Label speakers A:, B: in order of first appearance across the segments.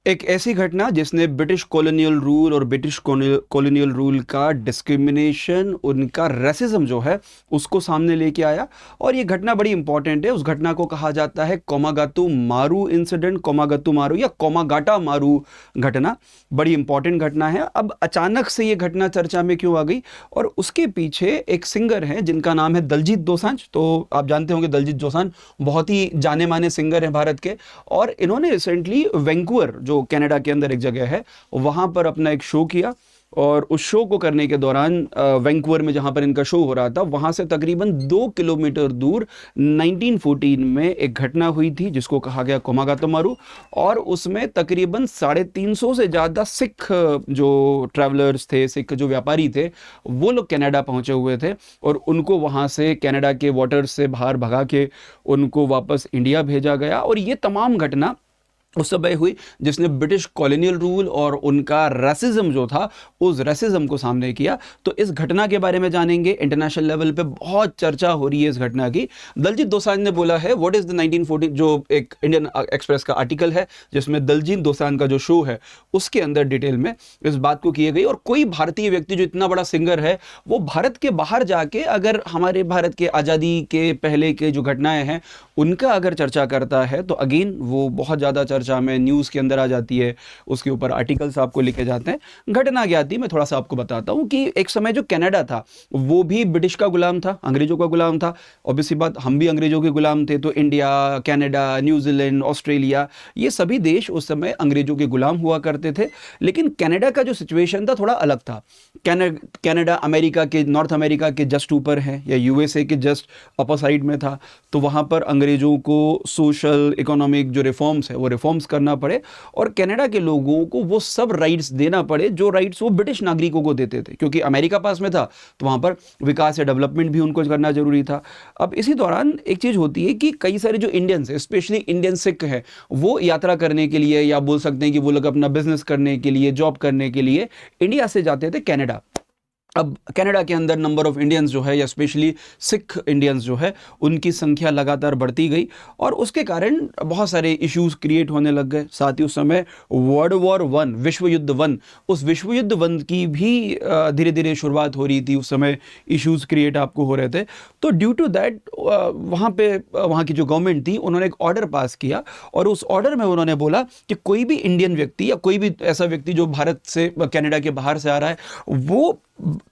A: एक ऐसी घटना जिसने ब्रिटिश कॉलोनियल रूल और ब्रिटिश कॉलोनियल रूल का डिस्क्रिमिनेशन, उनका रेसिज्म जो है उसको सामने लेके आया। और ये घटना बड़ी इंपॉर्टेंट है। उस घटना को कहा जाता है कोमागातु मारू इंसिडेंट, कोमागातु मारू या कोमागाटा मारू घटना। बड़ी इंपॉर्टेंट घटना है। अब अचानक से ये घटना चर्चा में क्यों आ गई, और उसके पीछे एक सिंगर है जिनका नाम है दलजीत दोसांझ। तो आप जानते होंगे दलजीत दोसांझ बहुत ही जाने माने सिंगर हैं भारत के। और इन्होंने रिसेंटली वैंकूवर, जो कनाडा के अंदर एक जगह है, वहाँ पर अपना एक शो किया। और उस शो को करने के दौरान वैंकूवर में जहाँ पर इनका शो हो रहा था, वहाँ से तकरीबन 2 किलोमीटर दूर 1914 में एक घटना हुई थी जिसको कहा गया कोमागातो मारू। और उसमें तकरीबन 350 से ज़्यादा सिख जो ट्रैवलर्स थे, सिख जो व्यापारी थे, वो लोग कनाडा पहुँचे हुए थे। और उनको वहाँ से कनाडा के वाटर्स से बाहर भगा के उनको वापस इंडिया भेजा गया। और ये तमाम घटना उस समय हुई जिसने ब्रिटिश कॉलोनियल रूल और उनका रेसिज्म जो था, उस रेसिज्म को सामने किया। तो इस घटना के बारे में जानेंगे। इंटरनेशनल लेवल पे बहुत चर्चा हो रही है इस घटना की। दलजीत दोसांझ ने बोला है व्हाट इज द 1914, जो एक इंडियन एक्सप्रेस का आर्टिकल है जिसमें दलजीत दोसांझ का जो शो है उसके अंदर डिटेल में इस बात को किए गई। और कोई भारतीय व्यक्ति जो इतना बड़ा सिंगर है, वो भारत के बाहर जाके अगर हमारे भारत के आज़ादी के पहले के जो घटनाएं हैं उनका अगर चर्चा करता है, तो अगेन वो बहुत ज़्यादा चर्चा में न्यूज़ के अंदर आ जाती है, उसके ऊपर आर्टिकल्स आपको लिखे जाते हैं। घटना क्या थी मैं थोड़ा सा आपको बताता हूँ कि एक समय जो कनाडा था वो भी ब्रिटिश का गुलाम था, अंग्रेज़ों का गुलाम था। ऑब्वियसली बात, हम भी अंग्रेज़ों के गुलाम थे। तो इंडिया, कनाडा, न्यूजीलैंड, ऑस्ट्रेलिया, ये सभी देश उस समय अंग्रेज़ों के गुलाम हुआ करते थे। लेकिन कनाडा का जो सिचुएशन था थोड़ा अलग था। कनाडा अमेरिका के, नॉर्थ अमेरिका के जस्ट ऊपर है, या यूएसए के जस्ट अपर साइड में था। तो वहाँ पर अंग्रेज़ों को सोशल इकोनॉमिक जो रिफॉर्म्स है वो रिफॉर्म्स करना पड़े, और कनाडा के लोगों को वो सब राइट्स देना पड़े जो राइट्स वो ब्रिटिश नागरिकों को देते थे, क्योंकि अमेरिका पास में था। तो वहाँ पर विकास या डेवलपमेंट भी उनको करना जरूरी था। अब इसी दौरान एक चीज़ होती है कि कई सारे जो इंडियंस है, स्पेशली इंडियन सिख है, वो यात्रा करने के लिए, या बोल सकते हैं कि वो लोग अपना बिजनेस करने के लिए, जॉब करने के लिए इंडिया से जाते थे कनाडा। अब कनाडा के अंदर नंबर ऑफ इंडियंस जो है, या स्पेशली सिख इंडियंस जो है, उनकी संख्या लगातार बढ़ती गई। और उसके कारण बहुत सारे इश्यूज क्रिएट होने लग गए। साथ ही उस समय वर्ल्ड वॉर वन, विश्व युद्ध वन, उस विश्व युद्ध वन की भी धीरे धीरे शुरुआत हो रही थी। उस समय इश्यूज क्रिएट आपको हो रहे थे। तो ड्यू टू दैट वहाँ पे वहाँ की जो गवर्नमेंट थी, उन्होंने एक ऑर्डर पास किया। और उस ऑर्डर में उन्होंने बोला कि कोई भी इंडियन व्यक्ति या कोई भी ऐसा व्यक्ति जो भारत से, कनाडा के बाहर से आ रहा है, वो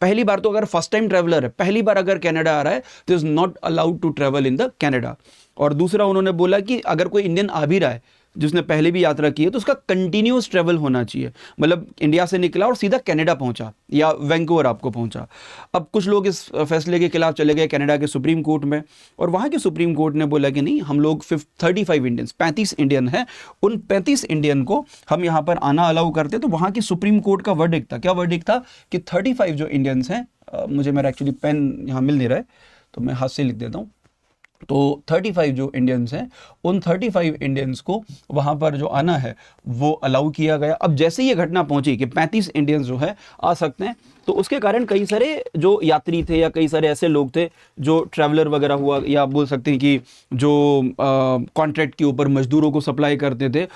A: पहली बार तो अगर फर्स्ट टाइम ट्रैवलर है, पहली बार अगर कनाडा आ रहा है, तो is not allowed to travel in the Canada. और दूसरा उन्होंने बोला कि अगर कोई इंडियन आ भी रहा है जिसने पहले भी यात्रा की है, तो उसका कंटिन्यूस ट्रैवल होना चाहिए। मतलब इंडिया से निकला और सीधा कनाडा पहुंचा या वैंकूवर आपको पहुंचा। अब कुछ लोग इस फैसले के खिलाफ चले गए कनाडा के सुप्रीम कोर्ट में, और वहाँ के सुप्रीम कोर्ट ने बोला कि नहीं, हम लोग 35 इंडियंस, 35 इंडियन हैं, उन 35 इंडियन को हम यहाँ पर आना अलाउ करते। तो वहाँ की सुप्रीम कोर्ट का वर्डिक्ट था, क्या वर्डिक्ट था कि 35 जो इंडियंस हैं, मुझे मेरा एक्चुअली पेन यहाँ मिल नहीं रहा है तो मैं हाथ से लिख देता हूँ। तो 35 जो इंडियंस हैं, उन 35 इंडियंस को वहाँ पर जो आना है वो अलाउ किया गया। अब जैसे ये घटना पहुँची कि 35 इंडियंस जो है आ सकते हैं, तो उसके कारण कई सारे जो यात्री थे, या कई सारे ऐसे लोग थे जो ट्रैवलर वगैरह हुआ, या बोल सकते हैं कि जो कॉन्ट्रैक्ट के ऊपर मजदूरों को सप्लाई करते थे,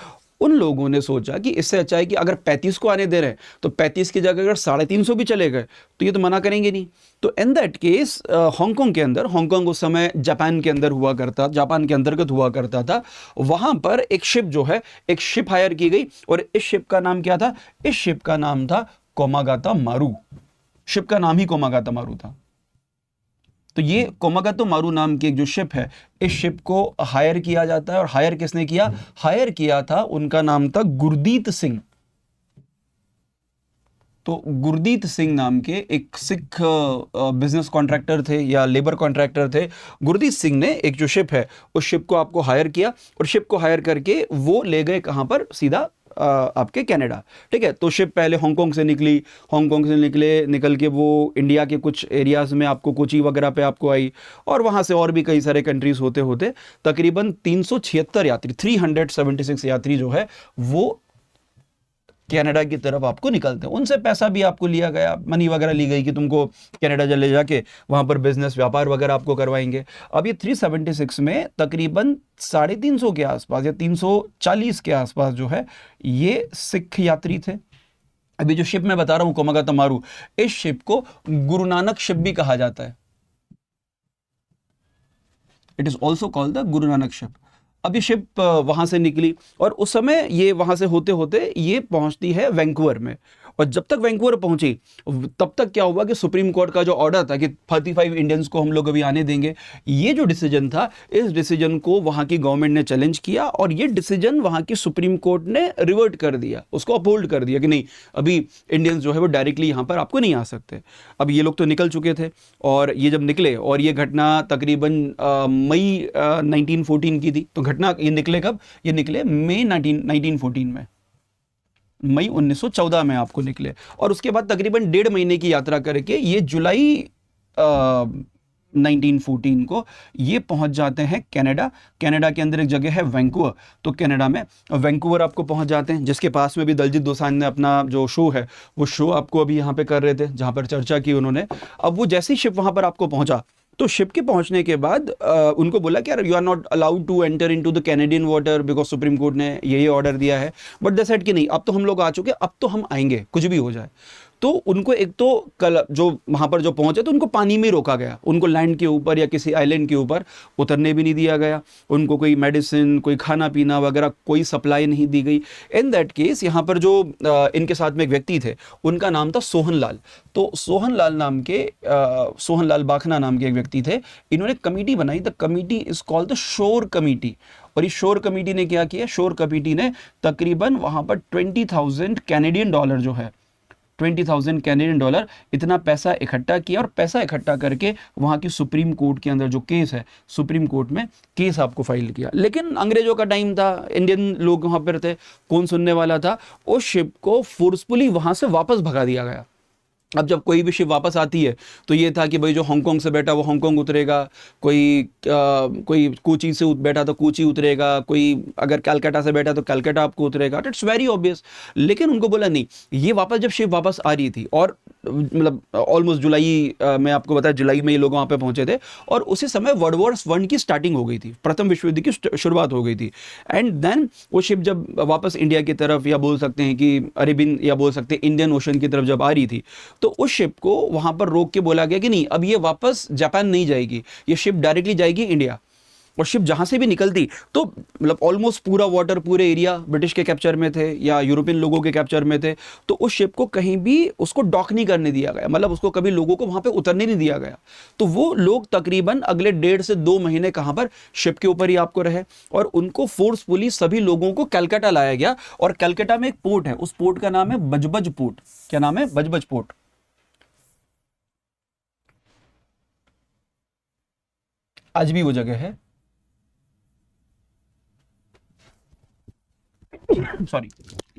A: उन लोगों ने सोचा कि इससे अच्छा है कि अगर 35 को आने दे रहे हैं, तो 35 की जगह अगर 350 भी चले गए तो ये तो मना करेंगे नहीं। तो इन दैट केस हांगकांग के अंदर, हांगकांग उस समय जापान के अंदर हुआ करता, जापान के अंतर्गत हुआ करता था, वहाँ पर एक शिप जो है, एक शिप हायर की गई। और इस शिप का नाम क्या था? इस शिप का नाम था कोमागाता मारू। शिप का नाम ही कोमागाता मारू था। तो ये कोमागातो मारू नाम की एक जो शिप है, इस शिप को हायर किया जाता है। और हायर किसने किया? हायर किया था, उनका नाम था गुरदीत सिंह। तो गुरदीत सिंह नाम के एक सिख बिजनेस कॉन्ट्रैक्टर थे या लेबर कॉन्ट्रैक्टर थे। गुरदीत सिंह ने एक जो शिप है, उस शिप को आपको हायर किया, और शिप को हायर करके वो ले गए कहाँ पर? सीधा आपके कनाडा। ठीक है। तो शिप पहले हांगकांग से निकली, हांगकांग से निकल के वो इंडिया के कुछ एरियाज़ में आपको कोची वगैरह पे आपको आई, और वहाँ से और भी कई सारे कंट्रीज़ होते होते तकरीबन 376 यात्री, 376 यात्री जो है वो कनाडा की तरफ आपको निकलते हैं। उनसे पैसा भी आपको लिया गया, मनी वगैरह ली गई कि तुमको कनाडा चले जाके वहाँ पर बिजनेस व्यापार वगैरह आपको करवाएंगे। अब ये 376 में तकरीबन 350 के आसपास या 340 के आसपास जो है ये सिख यात्री थे। अभी जो शिप मैं बता रहा हूँ कोमागाता मारू, इस शिप को गुरु नानक शिप भी कहा जाता है। It is also called the Guru Nanak ship. अब ये शिप वहां से निकली और उस समय ये वहां से होते होते ये पहुंचती है वैंकूवर में। और जब तक वैंकूवर पहुंची तब तक क्या हुआ कि सुप्रीम कोर्ट का जो ऑर्डर था कि 35 इंडियंस को हम लोग अभी आने देंगे, ये जो डिसीजन था, इस डिसीजन को वहां की गवर्नमेंट ने चैलेंज किया और ये डिसीजन वहां की सुप्रीम कोर्ट ने रिवर्ट कर दिया, उसको अपहोल्ड कर दिया कि नहीं, अभी इंडियंस जो है वो डायरेक्टली यहां पर आपको नहीं आ सकते। अब ये लोग तो निकल चुके थे और ये जब निकले, और ये घटना तकरीबन मई 1914 की थी। तो घटना ये निकले कब? ये निकले मई 1914 में, मई 1914 में आपको निकले। और उसके बाद तकरीबन 1.5 महीने की यात्रा करके ये जुलाई 1914 को ये पहुंच जाते हैं कनाडा। कनाडा के अंदर एक जगह है वैंकूवर, तो कनाडा में वैंकूवर आपको पहुंच जाते हैं, जिसके पास में भी दलजीत दोसांझ ने अपना जो शो है वो शो आपको अभी यहाँ पे कर रहे थे, जहाँ पर चर्चा की उन्होंने। अब वो जैसी शिप वहाँ पर आपको पहुँचा, तो शिप के पहुंचने के बाद उनको बोला कि यार you are not allowed to enter into the Canadian water because supreme court ने ये ऑर्डर दिया है। बट दे सेड कि नहीं, अब तो हम लोग आ चुके, अब तो हम आएंगे कुछ भी हो जाए। तो उनको एक तो कल जो वहां पर जो पहुंचे तो उनको पानी में रोका गया, उनको लैंड के ऊपर या किसी आइलैंड के ऊपर उतरने भी नहीं दिया गया, उनको कोई मेडिसिन, कोई खाना पीना वगैरह कोई सप्लाई नहीं दी गई। इन दैट केस यहाँ पर जो इनके साथ में एक व्यक्ति थे, उनका नाम था सोहन लाल। तो सोहन लाल नाम के सोहन लाल बाखना नाम के एक व्यक्ति थे, इन्होंने कमेटी बनाई। The committee is called the shore committee. और इस शोर कमेटी ने क्या किया? शोर कमेटी ने तकरीबन वहां पर 20,000 कैनेडियन डॉलर जो है, 20,000 कैनेडियन डॉलर इतना पैसा इकट्ठा किया, और पैसा इकट्ठा करके वहाँ की सुप्रीम कोर्ट के अंदर जो केस है, सुप्रीम कोर्ट में केस आपको फाइल किया। लेकिन अंग्रेजों का टाइम था, इंडियन लोग वहाँ पर थे, कौन सुनने वाला था? उस शिप को फोर्सफुली वहाँ से वापस भगा दिया गया। अब जब कोई भी शिप वापस आती है तो ये था कि भाई जो हांगकांग से बैठा वो हांगकांग उतरेगा, कोई कोची से बैठा तो कोची उतरेगा, कोई अगर कलकत्ता से बैठा तो कलकत्ता आपको उतरेगा। It's very obvious. लेकिन उनको बोला नहीं, ये वापस जब शिप वापस आ रही थी, और मतलब ऑलमोस्ट जुलाई में आपको बताया, जुलाई में ये लोग वहाँ पे पहुंचे थे, और उसी समय वर्ल्ड वॉर 1 की स्टार्टिंग हो गई थी, प्रथम विश्व युद्ध की शुरुआत हो गई थी। एंड देन वो शिप जब वापस इंडिया की तरफ, या बोल सकते हैं कि अरेबियन, या बोल सकते हैं इंडियन ओशन की तरफ जब आ रही थी, तो उस शिप को वहां पर रोक के बोला गया कि नहीं, अब ये वापस जापान नहीं जाएगी, ये शिप डायरेक्टली जाएगी इंडिया। और शिप जहां से भी निकलती तो मतलब ऑलमोस्ट पूरा वाटर, पूरे एरिया ब्रिटिश के कैप्चर में थे या यूरोपियन लोगों के कैप्चर में थे, तो उस शिप को कहीं भी उसको डॉक नहीं करने दिया गया, मतलब उसको कभी लोगों को वहां पे उतरने नहीं दिया गया। तो वो लोग तकरीबन अगले 1.5 से 2 महीने कहां पर? शिप के ऊपर ही आपको रहे, और उनको फोर्सफुली सभी लोगों को कलकत्ता लाया गया। और कलकत्ता में एक पोर्ट है, उस पोर्ट का नाम है बजबज पोर्ट। क्या नाम है? बजबज पोर्ट। आज भी वो जगह है। सॉरी,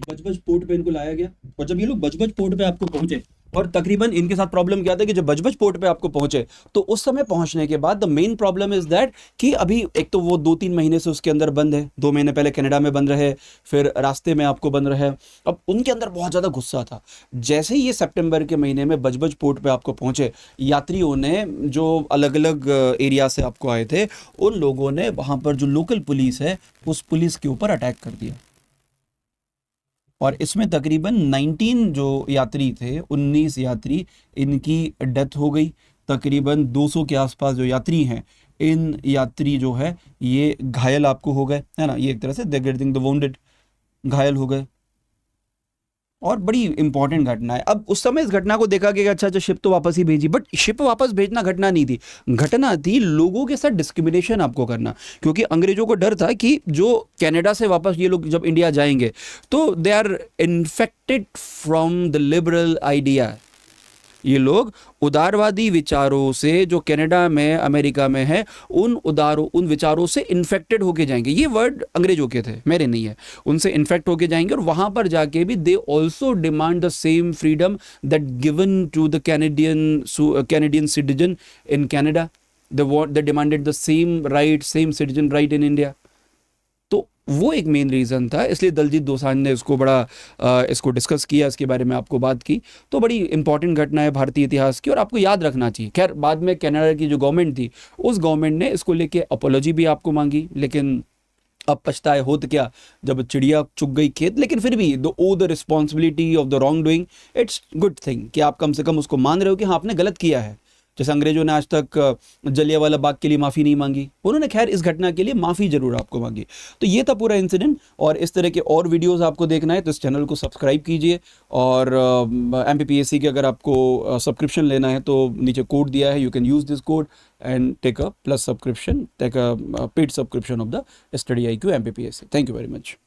A: बजबज पोर्ट पे इनको लाया गया। और जब ये लोग बजबज पोर्ट पे आपको पहुंचे, और तकरीबन इनके साथ प्रॉब्लम क्या था कि जब बजबज पोर्ट पे आपको पहुंचे, तो उस समय पहुंचने के बाद the main problem is that कि अभी एक तो वो 2-3 महीने से उसके अंदर बंद है, 2 महीने पहले कनाडा में बंद रहे, फिर रास्ते में आपको बंद रहे। अब उनके अंदर बहुत ज्यादा गुस्सा था। जैसे ही ये सितंबर के महीने में बजबज पोर्ट पे आपको पहुंचे, यात्रियों ने, जो अलग अलग एरिया से आपको आए थे, उन लोगों ने वहां पर जो लोकल पुलिस है, उस पुलिस के ऊपर अटैक कर दिया। और इसमें तकरीबन 19 जो यात्री थे, 19 यात्री, इनकी डेथ हो गई। तकरीबन 200 के आसपास जो यात्री हैं, इन यात्री जो है ये घायल आपको हो गए, है ना, ये एक तरह से दे गेटिंग द वाउंडेड, घायल हो गए। और बड़ी इंपॉर्टेंट घटना है। अब उस समय इस घटना को देखा गया, अच्छा अच्छा शिप तो वापस ही भेजी, बट शिप वापस भेजना घटना नहीं थी। घटना थी लोगों के साथ डिस्क्रिमिनेशन आपको करना, क्योंकि अंग्रेजों को डर था कि जो कनाडा से वापस ये लोग जब इंडिया जाएंगे तो they are infected from the liberal idea. ये लोग उदारवादी विचारों से, जो कनाडा में, अमेरिका में है, उन विचारों से इन्फेक्टेड होके जाएंगे। ये वर्ड अंग्रेजों के थे, मेरे नहीं है। उनसे इन्फेक्ट होके जाएंगे, और वहां पर जाके भी they also demand the same freedom that given to the Canadian citizen in Canada. They demanded the same right, same citizen right in India. तो वो एक मेन रीज़न था, इसलिए दलजीत दोसांझ ने इसको बड़ा इसको डिस्कस किया, इसके बारे में आपको बात की। तो बड़ी इंपॉर्टेंट घटना है भारतीय इतिहास की और आपको याद रखना चाहिए। खैर बाद में कनाडा की जो गवर्नमेंट थी, उस गवर्नमेंट ने इसको लेके अपोलॉजी भी आपको मांगी, लेकिन अब पछताए होत क्या जब चिड़िया चुग गई खेत। लेकिन फिर भी the oh the responsibility of the wrong doing, it's good thing कि आप कम से कम उसको मान रहे हो कि हाँ आपने गलत किया है। जैसे अंग्रेजों ने आज तक जलियांवाला बाग के लिए माफ़ी नहीं मांगी, उन्होंने खैर इस घटना के लिए माफ़ी जरूर आपको मांगी। तो ये था पूरा इंसिडेंट। और इस तरह के और वीडियोस आपको देखना है तो इस चैनल को सब्सक्राइब कीजिए। और MPPSC के अगर आपको सब्सक्रिप्शन लेना है तो नीचे कोड दिया है, you can use this code and take a plus subscription, take a paid subscription of the Study IQ MPPSC. Thank you very much.